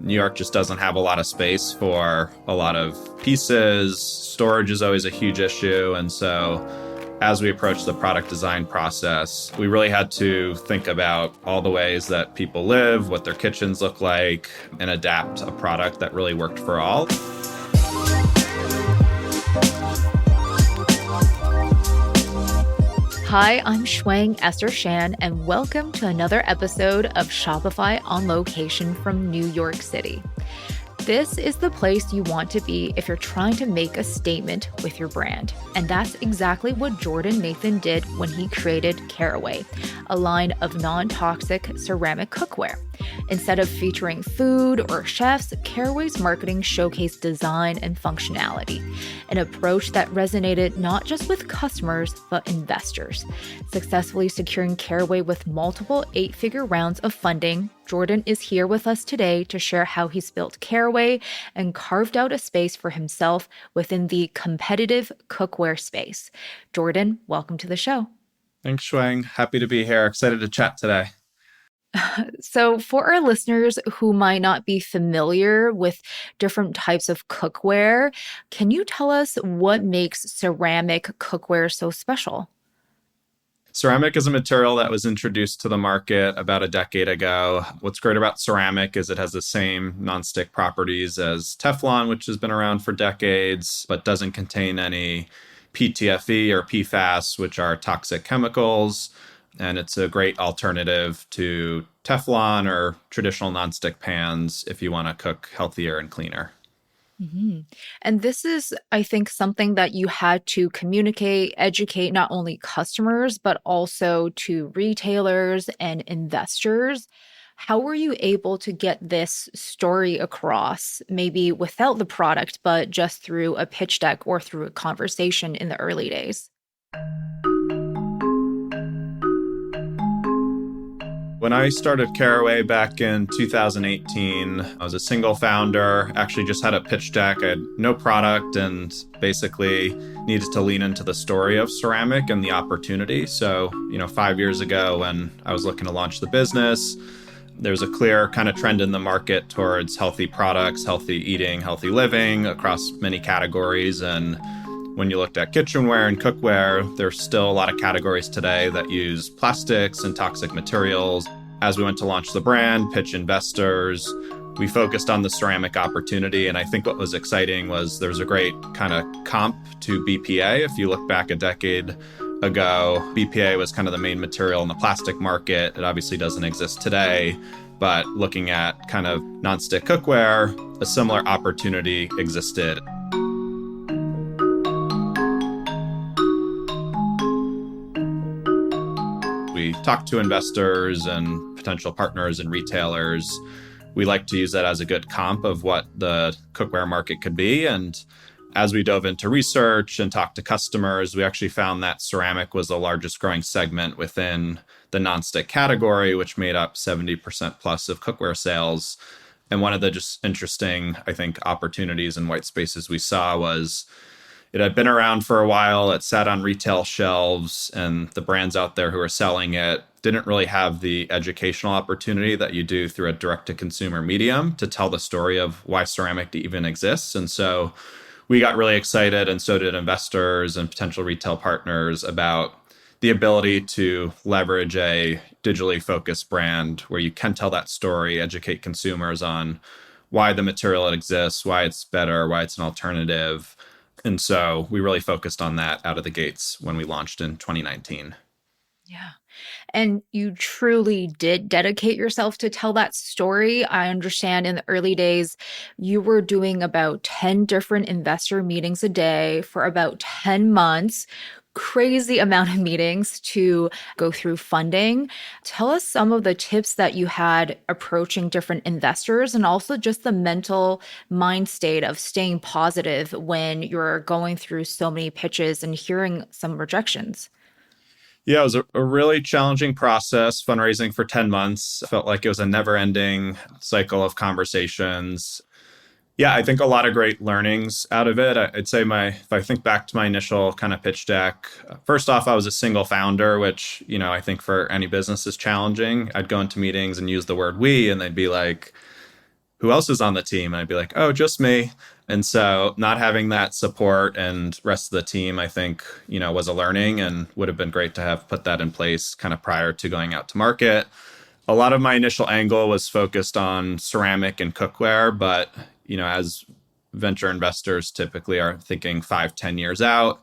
New York just doesn't have a lot of space for a lot of pieces. Storage is always a huge issue. And so as we approached the product design process, we really had to think about all the ways that people live, what their kitchens look like, and adapt a product that really worked for all. Hi, I'm Shuang Esther Shan, and welcome to another episode of Shopify on Location from New York City. This is the place you want to be if you're trying to make a statement with your brand. And that's exactly what Jordan Nathan did when he created Caraway, a line of non-toxic ceramic cookware. Instead of featuring food or chefs, Caraway's marketing showcased design and functionality, an approach that resonated not just with customers, but investors. Successfully securing Caraway with multiple 8-figure rounds of funding, Jordan is here with us today to share how he's built Caraway and carved out a space for himself within the competitive cookware space. Jordan, welcome to the show. Thanks, Shuang. Happy to be here. Excited to chat today. So for our listeners who might not be familiar with different types of cookware, can you tell us what makes ceramic cookware so special? Ceramic is a material that was introduced to the market about a decade ago. What's great about ceramic is it has the same nonstick properties as Teflon, which has been around for decades, but doesn't contain any PTFE or PFAS, which are toxic chemicals. And it's a great alternative to Teflon or traditional nonstick pans if you want to cook healthier and cleaner. Mm-hmm. And this is, I think, something that you had to communicate, educate not only customers, but also to retailers and investors. How were you able to get this story across, maybe without the product, but just through a pitch deck or through a conversation in the early days? When I started Caraway back in 2018, I was a single founder, actually just had a pitch deck. I had no product and basically needed to lean into the story of ceramic and the opportunity. So, 5 years ago when I was looking to launch the business, there's a clear kind of trend in the market towards healthy products, healthy eating, healthy living across many categories. And when you looked at kitchenware and cookware, there's still a lot of categories today that use plastics and toxic materials. As we went to launch the brand, pitch investors, we focused on the ceramic opportunity. And I think what was exciting was there's a great kind of comp to BPA. If you look back a decade ago, BPA was kind of the main material in the plastic market. It obviously doesn't exist today. But looking at kind of nonstick cookware, a similar opportunity existed. We talk to investors and potential partners and retailers. We like to use that as a good comp of what the cookware market could be. And as we dove into research and talked to customers, we actually found that ceramic was the largest growing segment within the nonstick category, which made up 70% plus of cookware sales. And one of the just interesting, I think, opportunities and white spaces we saw was it had been around for a while. It sat on retail shelves, and the brands out there who were selling it didn't really have the educational opportunity that you do through a direct-to-consumer medium to tell the story of why ceramic even exists. And so we got really excited, and so did investors and potential retail partners, about the ability to leverage a digitally focused brand where you can tell that story, educate consumers on why the material exists, why it's better, why it's an alternative. And so we really focused on that out of the gates when we launched in 2019. Yeah. And you truly did dedicate yourself to tell that story. I understand in the early days, you were doing about 10 different investor meetings a day for about 10 months. Crazy amount of meetings to go through funding. Tell us some of the tips that you had approaching different investors and also just the mental mind state of staying positive when you're going through so many pitches and hearing some rejections. Yeah, it was a really challenging process. Fundraising for 10 months felt like it was a never-ending cycle of conversations. Yeah, I think a lot of great learnings out of it. I'd say if I think back to my initial kind of pitch deck, first off, I was a single founder, which, I think for any business is challenging. I'd go into meetings and use the word we, and they'd be like, who else is on the team? And I'd be like, oh, just me. And so not having that support and rest of the team, I think, was a learning and would have been great to have put that in place kind of prior to going out to market. A lot of my initial angle was focused on ceramic and cookware, but, as venture investors typically are thinking 5-10 years out,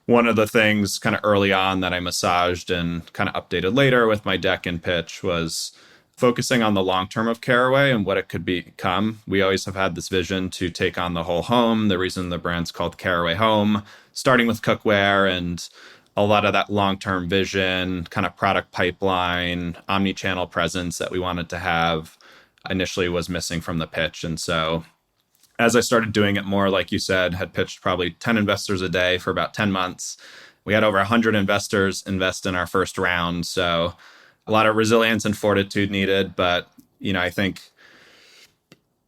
one of the things kind of early on that I massaged and kind of updated later with my deck and pitch was focusing on the long term of Caraway and what it could become. We always have had this vision to take on the whole home. The reason the brand's called Caraway Home, starting with cookware, and a lot of that long-term vision, kind of product pipeline, omni-channel presence that we wanted to have initially was missing from the pitch. And so as I started doing it more, like you said, had pitched probably 10 investors a day for about 10 months. We had over 100 investors invest in our first round. So a lot of resilience and fortitude needed. But, I think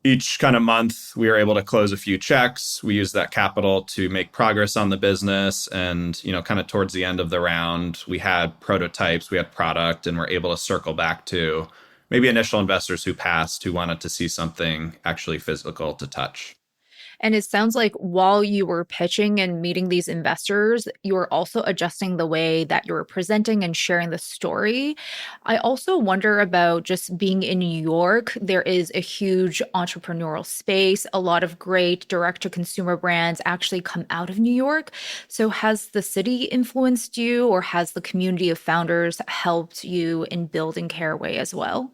each kind of month we were able to close a few checks. We used that capital to make progress on the business. And, kind of towards the end of the round, we had prototypes, we had product, and we're able to circle back to maybe initial investors who passed, who wanted to see something actually physical to touch. And it sounds like while you were pitching and meeting these investors, you were also adjusting the way that you were presenting and sharing the story. I also wonder about just being in New York. There is a huge entrepreneurial space. A lot of great direct-to-consumer brands actually come out of New York. So has the city influenced you, or has the community of founders helped you in building Caraway as well?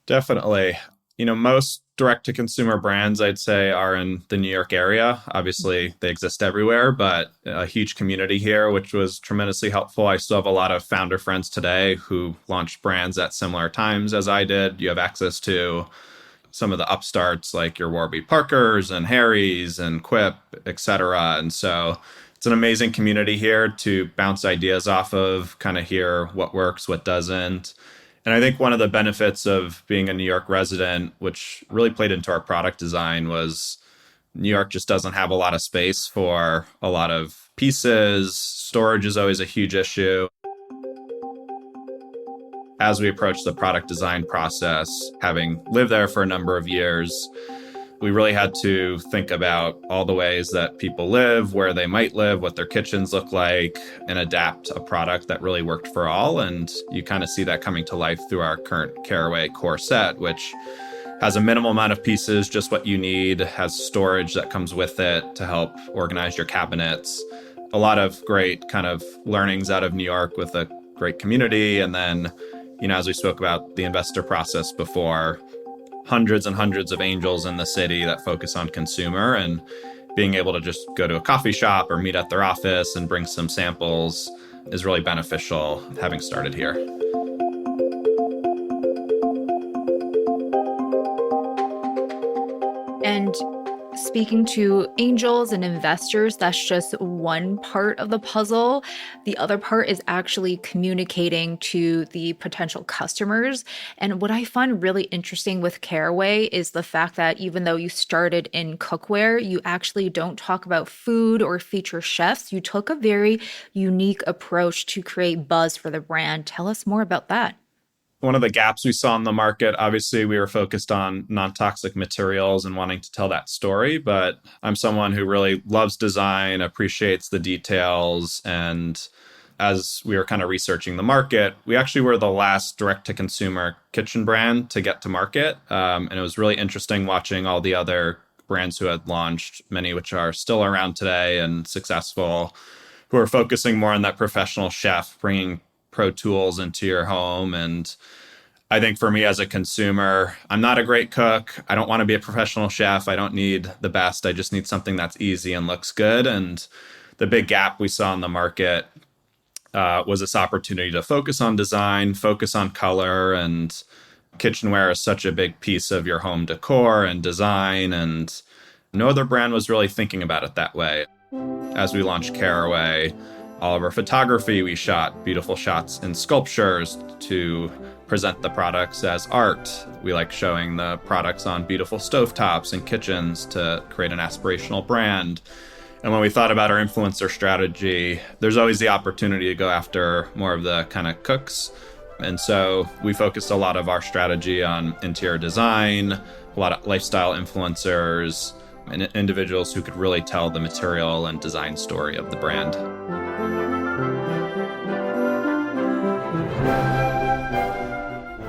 Definitely. Most direct-to-consumer brands, I'd say, are in the New York area. Obviously, they exist everywhere, but a huge community here, which was tremendously helpful. I still have a lot of founder friends today who launched brands at similar times as I did. You have access to some of the upstarts like your Warby Parkers and Harry's and Quip, et cetera. And so it's an amazing community here to bounce ideas off of, kind of hear what works, what doesn't. And I think one of the benefits of being a New York resident, which really played into our product design, was New York just doesn't have a lot of space for a lot of pieces. Storage is always a huge issue. As we approach the product design process, having lived there for a number of years, we really had to think about all the ways that people live, where they might live, what their kitchens look like, and adapt a product that really worked for all. And you kind of see that coming to life through our current Caraway core set, which has a minimal amount of pieces, just what you need, has storage that comes with it to help organize your cabinets. A lot of great kind of learnings out of New York with a great community. And then, as we spoke about the investor process before, hundreds and hundreds of angels in the city that focus on consumer, and being able to just go to a coffee shop or meet at their office and bring some samples is really beneficial having started here. And speaking to angels and investors, that's just one part of the puzzle. The other part is actually communicating to the potential customers. And what I find really interesting with Caraway is the fact that even though you started in cookware, you actually don't talk about food or feature chefs. You took a very unique approach to create buzz for the brand. Tell us more about that. One of the gaps we saw in the market, obviously we were focused on non-toxic materials and wanting to tell that story, but I'm someone who really loves design, appreciates the details. And as we were kind of researching the market, we actually were the last direct-to-consumer kitchen brand to get to market. And it was really interesting watching all the other brands who had launched, many which are still around today and successful, who are focusing more on that professional chef, bringing pro tools into your home. And I think for me as a consumer, I'm not a great cook. I don't want to be a professional chef. I don't need the best. I just need something that's easy and looks good. And the big gap we saw in the market was this opportunity to focus on design, focus on color, and kitchenware is such a big piece of your home decor and design. And no other brand was really thinking about it that way. As we launched Caraway, all of our photography, we shot beautiful shots in sculptures to present the products as art. We like showing the products on beautiful stovetops and kitchens to create an aspirational brand. And when we thought about our influencer strategy, there's always the opportunity to go after more of the kind of cooks. And so we focused a lot of our strategy on interior design, a lot of lifestyle influencers, and individuals who could really tell the material and design story of the brand.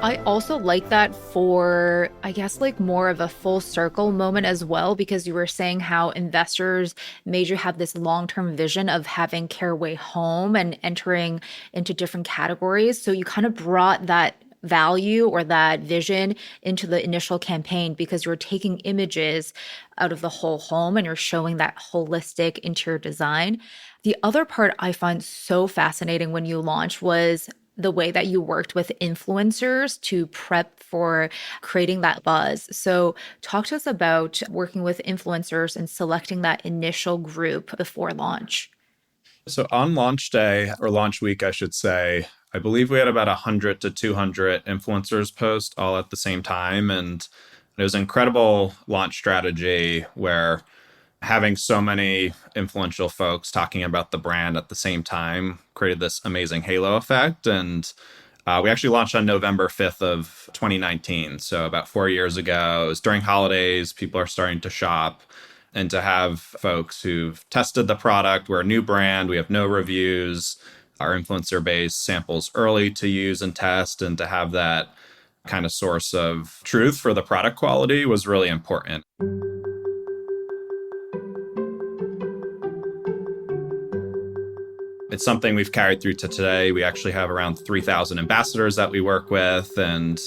I also like that for, I guess, like more of a full circle moment as well, because you were saying how investors made you have this long-term vision of having Caraway home and entering into different categories. So you kind of brought that value or that vision into the initial campaign because you're taking images out of the whole home and you're showing that holistic interior design. The other part I find so fascinating when you launched was the way that you worked with influencers to prep for creating that buzz. So, talk to us about working with influencers and selecting that initial group before launch. So on launch day, or launch week, I should say, I believe we had about 100 to 200 influencers post all at the same time. And it was an incredible launch strategy where having so many influential folks talking about the brand at the same time created this amazing halo effect. And we actually launched on November 5th of 2019. So about 4 years ago. It was during holidays. People are starting to shop. And to have folks who've tested the product, we're a new brand, we have no reviews, our influencer base samples early to use and test, and to have that kind of source of truth for the product quality was really important. It's something we've carried through to today. We actually have around 3,000 ambassadors that we work with. And,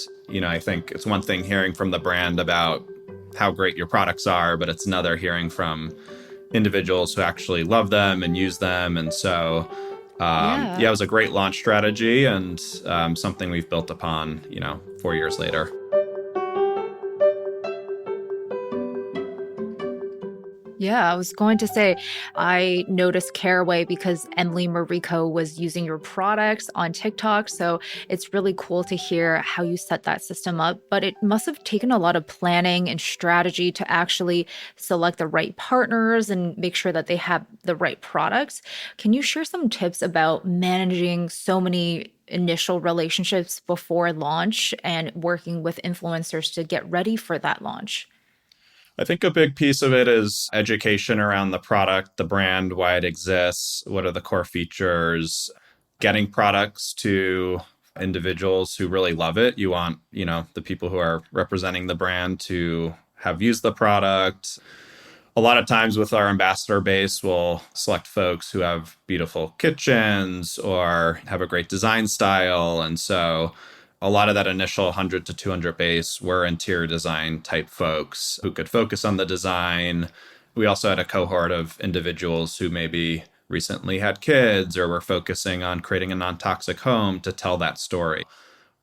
I think it's one thing hearing from the brand about how great your products are, but it's another hearing from individuals who actually love them and use them. And so, it was a great launch strategy and something we've built upon, 4 years later. Yeah, I was going to say, I noticed Caraway because Emily Mariko was using your products on TikTok. So it's really cool to hear how you set that system up. But it must have taken a lot of planning and strategy to actually select the right partners and make sure that they have the right products. Can you share some tips about managing so many initial relationships before launch and working with influencers to get ready for that launch? I think a big piece of it is education around the product, the brand, why it exists, what are the core features, getting products to individuals who really love it. You want, the people who are representing the brand to have used the product. A lot of times with our ambassador base, we'll select folks who have beautiful kitchens or have a great design style. And so a lot of that initial 100 to 200 base were interior design type folks who could focus on the design. We also had a cohort of individuals who maybe recently had kids or were focusing on creating a non-toxic home to tell that story.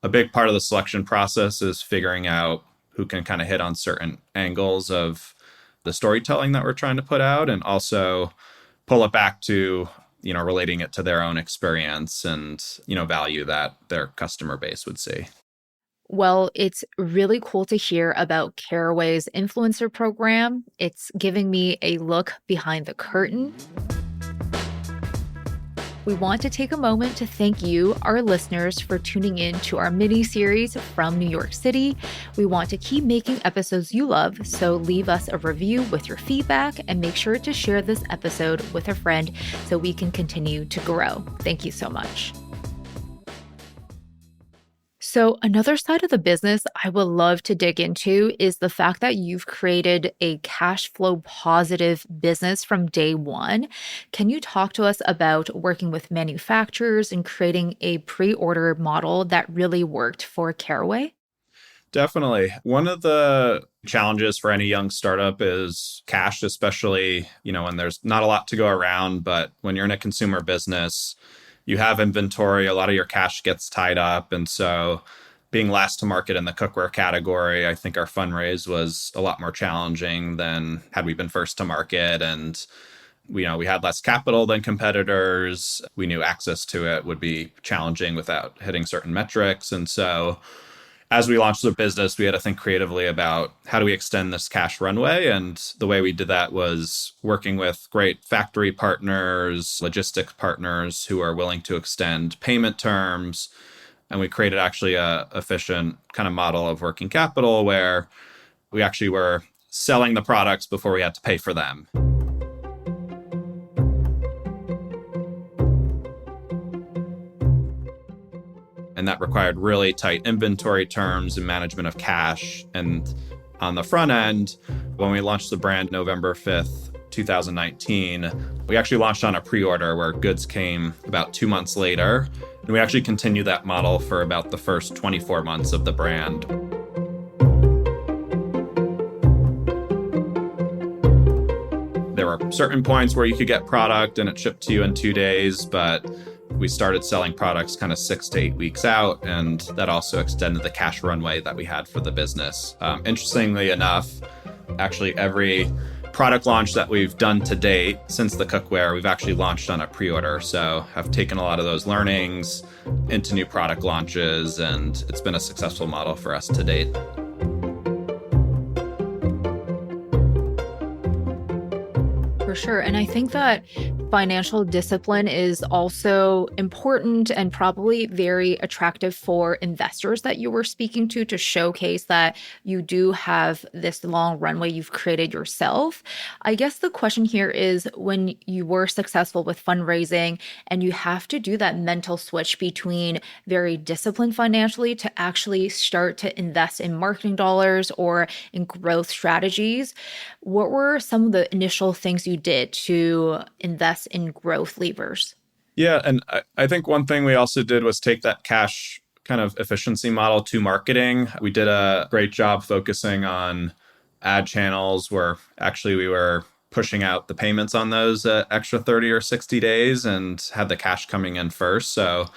A big part of the selection process is figuring out who can kind of hit on certain angles of the storytelling that we're trying to put out, and also pull it back to relating it to their own experience and, value that their customer base would see. Well, it's really cool to hear about Caraway's influencer program. It's giving me a look behind the curtain. We want to take a moment to thank you, our listeners, for tuning in to our mini-series from New York City. We want to keep making episodes you love, so leave us a review with your feedback and make sure to share this episode with a friend so we can continue to grow. Thank you so much. So another side of the business I would love to dig into is the fact that you've created a cash flow positive business from day one. Can you talk to us about working with manufacturers and creating a pre-order model that really worked for Caraway? Definitely. One of the challenges for any young startup is cash, especially, when there's not a lot to go around. But when you're in a consumer business, you have inventory, a lot of your cash gets tied up. And so being last to market in the cookware category, I think our fundraise was a lot more challenging than had we been first to market. And we had less capital than competitors. We knew access to it would be challenging without hitting certain metrics. And so as we launched the business, we had to think creatively about how do we extend this cash runway. And the way we did that was working with great factory partners, logistic partners who are willing to extend payment terms. And we created actually a efficient kind of model of working capital where We actually were selling the products before we had to pay for them. And that required really tight inventory terms and management of cash. And on the front end, when we launched the brand November 5th, 2019, we actually launched on a pre-order where goods came about 2 months later. And we actually continued that model for about the first 24 months of the brand. There were certain points where you could get product and it shipped to you in 2 days, but we started selling products kind of 6 to 8 weeks out, and that also extended the cash runway that we had for the business. Interestingly enough, actually every product launch that we've done to date since the cookware, we've actually launched on a pre-order. So I've taken a lot of those learnings into new product launches, and it's been a successful model for us to date. For sure. And I think that financial discipline is also important and probably very attractive for investors that you were speaking to showcase that you do have this long runway you've created yourself. I guess the question here is, when you were successful with fundraising and you have to do that mental switch between very disciplined financially to actually start to invest in marketing dollars or in growth strategies, what were some of the initial things you did to invest in growth levers? Yeah, and I think one thing we also did was take that cash kind of efficiency model to marketing. We did a great job focusing on ad channels where actually we were pushing out the payments on those extra 30 or 60 days and had the cash coming in first. So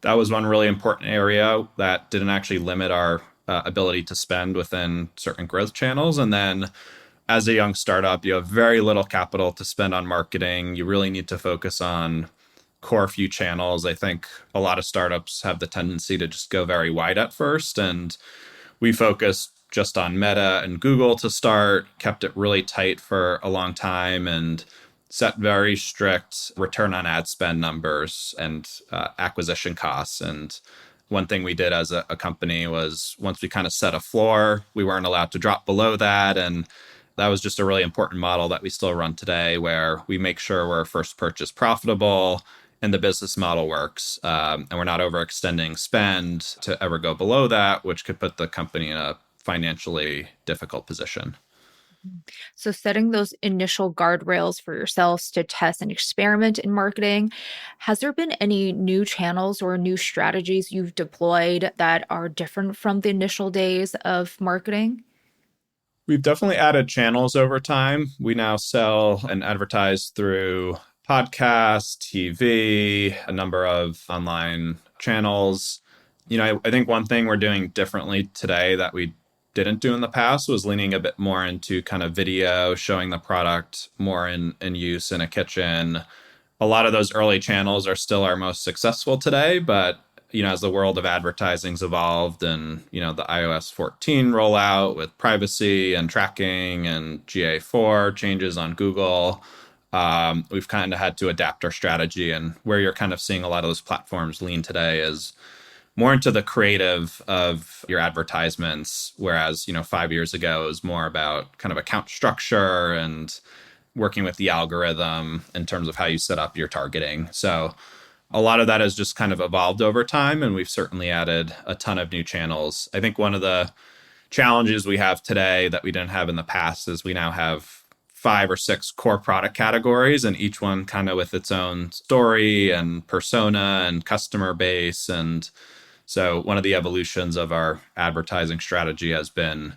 that was one really important area that didn't actually limit our ability to spend within certain growth channels. And then as a young startup, you have very little capital to spend on marketing. You really need to focus on core few channels. I think a lot of startups have the tendency to just go very wide at first. And we focused just on Meta and Google to start, kept it really tight for a long time, and set very strict return on ad spend numbers and acquisition costs. And one thing we did as a company was, once we kind of set a floor, we weren't allowed to drop below that. And that was just a really important model that we still run today, where we make sure we're first purchase profitable and the business model works. And we're not overextending spend to ever go below that, which could put the company in a financially difficult position. So setting those initial guardrails for yourselves to test and experiment in marketing, has there been any new channels or new strategies you've deployed that are different from the initial days of marketing? We've definitely added channels over time. We now sell and advertise through podcasts, TV, a number of online channels. I think one thing we're doing differently today that we didn't do in the past was leaning a bit more into kind of video, showing the product more in use in a kitchen. A lot of those early channels are still our most successful today, but as the world of advertising's evolved and, the iOS 14 rollout with privacy and tracking and GA4 changes on Google, we've kind of had to adapt our strategy. And where you're kind of seeing a lot of those platforms lean today is more into the creative of your advertisements, whereas, 5 years ago, it was more about kind of account structure and working with the algorithm in terms of how you set up your targeting. So a lot of that has just kind of evolved over time, and we've certainly added a ton of new channels. I think one of the challenges we have today that we didn't have in the past is we now have 5 or 6 core product categories, and each one kind of with its own story and persona and customer base. And so one of the evolutions of our advertising strategy has been,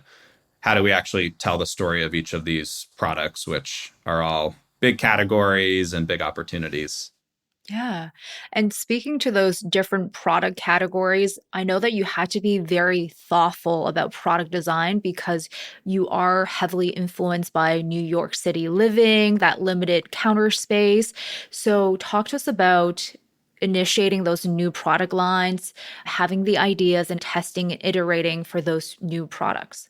how do we actually tell the story of each of these products, which are all big categories and big opportunities. Yeah. And speaking to those different product categories, I know that you had to be very thoughtful about product design because you are heavily influenced by New York City living, that limited counter space. So talk to us about initiating those new product lines, having the ideas and testing and iterating for those new products.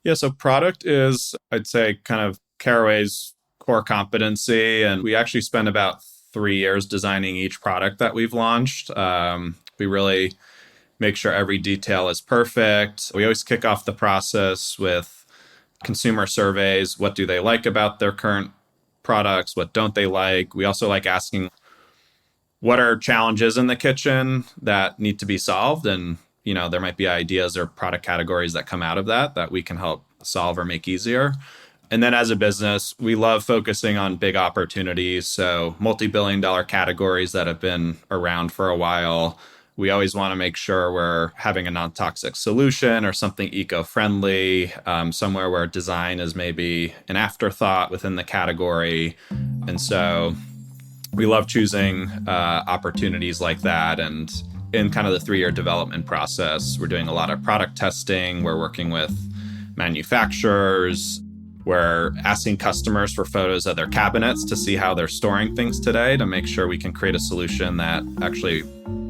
Yeah, so product is, I'd say, kind of Caraway's core competency. And we actually spent about 3 years designing each product that we've launched. We really make sure every detail is perfect. We always kick off the process with consumer surveys. What do they like about their current products? What don't they like? We also like asking what are challenges in the kitchen that need to be solved. And, there might be ideas or product categories that come out of that we can help solve or make easier. And then as a business, we love focusing on big opportunities. So multi-billion dollar categories that have been around for a while. We always want to make sure we're having a non-toxic solution or something eco-friendly, somewhere where design is maybe an afterthought within the category. And so we love choosing opportunities like that. And in kind of the 3-year development process, we're doing a lot of product testing. We're working with manufacturers. We're asking customers for photos of their cabinets to see how they're storing things today to make sure we can create a solution that actually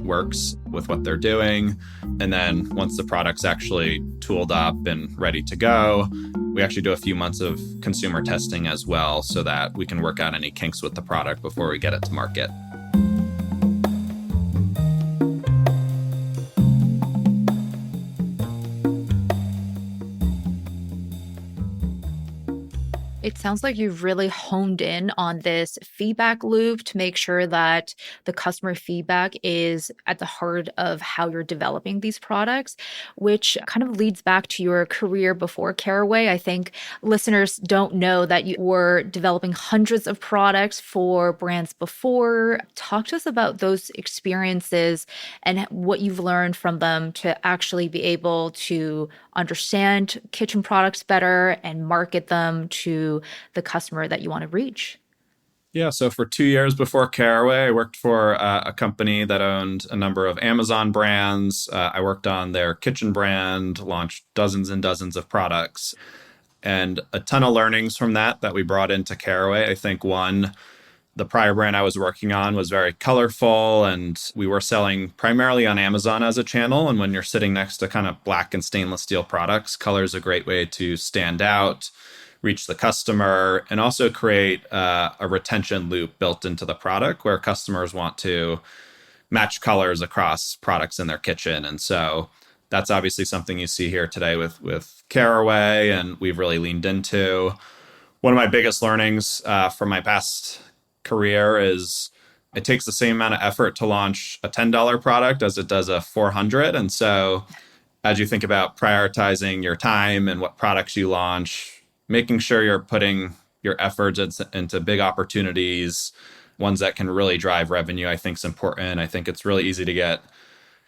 works with what they're doing. And then once the product's actually tooled up and ready to go, we actually do a few months of consumer testing as well so that we can work out any kinks with the product before we get it to market. It sounds like you've really honed in on this feedback loop to make sure that the customer feedback is at the heart of how you're developing these products, which kind of leads back to your career before Caraway. I think listeners don't know that you were developing hundreds of products for brands before. Talk to us about those experiences and what you've learned from them to actually be able to understand kitchen products better and market them to the customer that you want to reach. Yeah, so for 2 years before Caraway, I worked for a company that owned a number of Amazon brands. I worked on their kitchen brand, launched dozens and dozens of products, and a ton of learnings from that we brought into Caraway. I think one, the prior brand I was working on was very colorful, and we were selling primarily on Amazon as a channel. And when you're sitting next to kind of black and stainless steel products, color is a great way to stand out, reach the customer, and also create a retention loop built into the product where customers want to match colors across products in their kitchen. And so that's obviously something you see here today with Caraway, and we've really leaned into. One of my biggest learnings from my past career is it takes the same amount of effort to launch a $10 product as it does a 400. And so as you think about prioritizing your time and what products you launch, making sure you're putting your efforts into big opportunities, ones that can really drive revenue, I think is important. I think it's really easy to get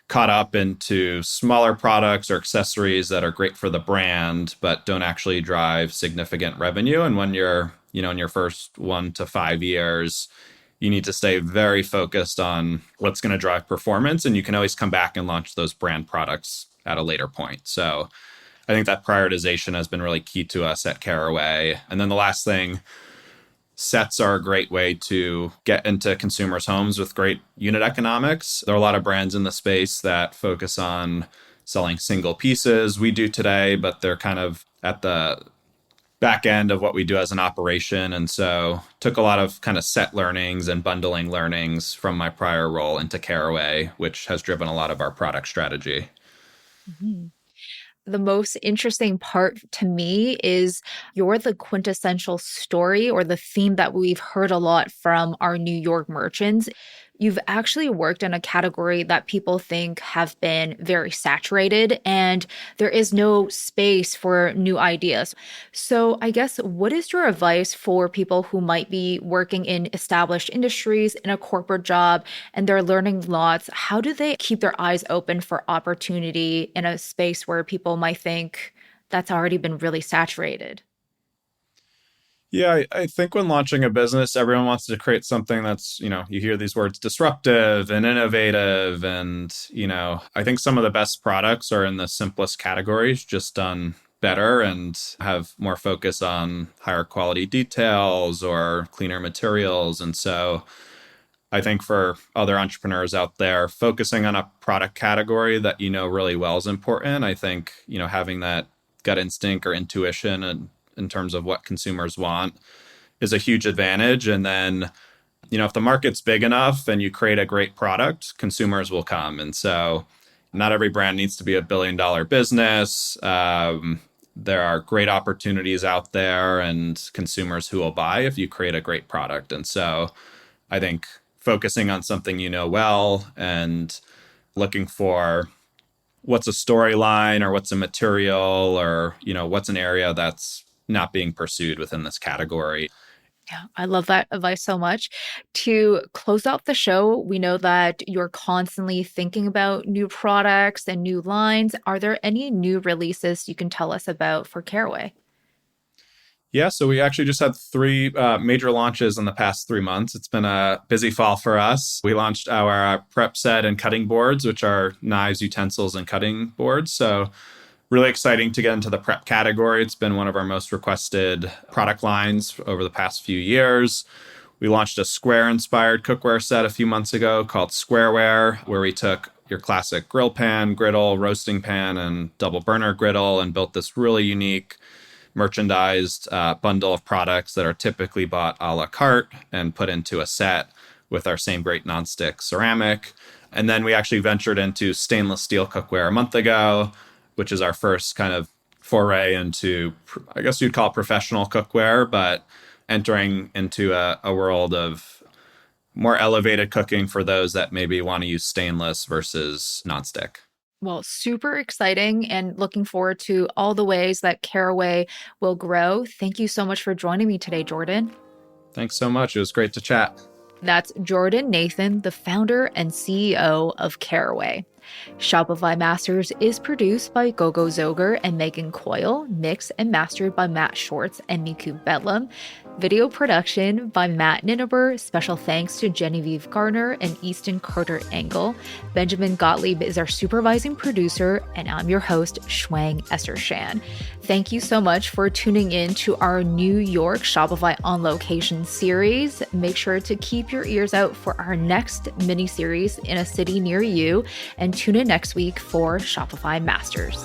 caught up into smaller products or accessories that are great for the brand, but don't actually drive significant revenue. And when you're, in your first 1 to 5 years, you need to stay very focused on what's going to drive performance. And you can always come back and launch those brand products at a later point. So I think that prioritization has been really key to us at Caraway. And then the last thing, sets are a great way to get into consumers' homes with great unit economics. There are a lot of brands in the space that focus on selling single pieces. We do today, but they're kind of at the back end of what we do as an operation. And so took a lot of kind of set learnings and bundling learnings from my prior role into Caraway, which has driven a lot of our product strategy. Mm-hmm. The most interesting part to me is you're the quintessential story or the theme that we've heard a lot from our New York merchants. You've actually worked in a category that people think have been very saturated, and there is no space for new ideas. So I guess, what is your advice for people who might be working in established industries in a corporate job and they're learning lots? How do they keep their eyes open for opportunity in a space where people might think that's already been really saturated? Yeah, I think when launching a business, everyone wants to create something that's, you hear these words disruptive and innovative. And, I think some of the best products are in the simplest categories, just done better and have more focus on higher quality details or cleaner materials. And so I think for other entrepreneurs out there, focusing on a product category that really well is important. I think, having that gut instinct or intuition and in terms of what consumers want is a huge advantage. And then, if the market's big enough and you create a great product, consumers will come. And so, Not every brand needs to be a billion-dollar business. There are great opportunities out there and consumers who will buy if you create a great product. And so I think focusing on something you know well and looking for what's a storyline or what's a material or, what's an area that's not being pursued within this category. Yeah, I love that advice so much. To close out the show, we know that you're constantly thinking about new products and new lines. Are there any new releases you can tell us about for Caraway? Yeah, so we actually just had three major launches in the past 3 months. It's been a busy fall for us. We launched our prep set and cutting boards, which are knives, utensils, and cutting boards. So really exciting to get into the prep category. It's been one of our most requested product lines over the past few years. We launched a square-inspired cookware set a few months ago called Squareware, where we took your classic grill pan, griddle, roasting pan, and double burner griddle and built this really unique merchandised bundle of products that are typically bought a la carte and put into a set with our same great nonstick ceramic. And then we actually ventured into stainless steel cookware a month ago, which is our first kind of foray into, I guess you'd call it professional cookware, but entering into a world of more elevated cooking for those that maybe want to use stainless versus nonstick. Well, super exciting and looking forward to all the ways that Caraway will grow. Thank you so much for joining me today, Jordan. Thanks so much. It was great to chat. That's Jordan Nathan, the founder and CEO of Caraway. Shopify Masters is produced by Gogo Zoger and Megan Coyle, mixed and mastered by Matt Schwartz and Miku Bedlam. Video production by Matt Ninneber. Special thanks to Genevieve Garner and Easton Carter Engel. Benjamin Gottlieb is our supervising producer, and I'm your host, Shuang Essershan. Thank you so much for tuning in to our New York Shopify On Location series. Make sure to keep your ears out for our next mini-series in a city near you, and tune in next week for Shopify Masters.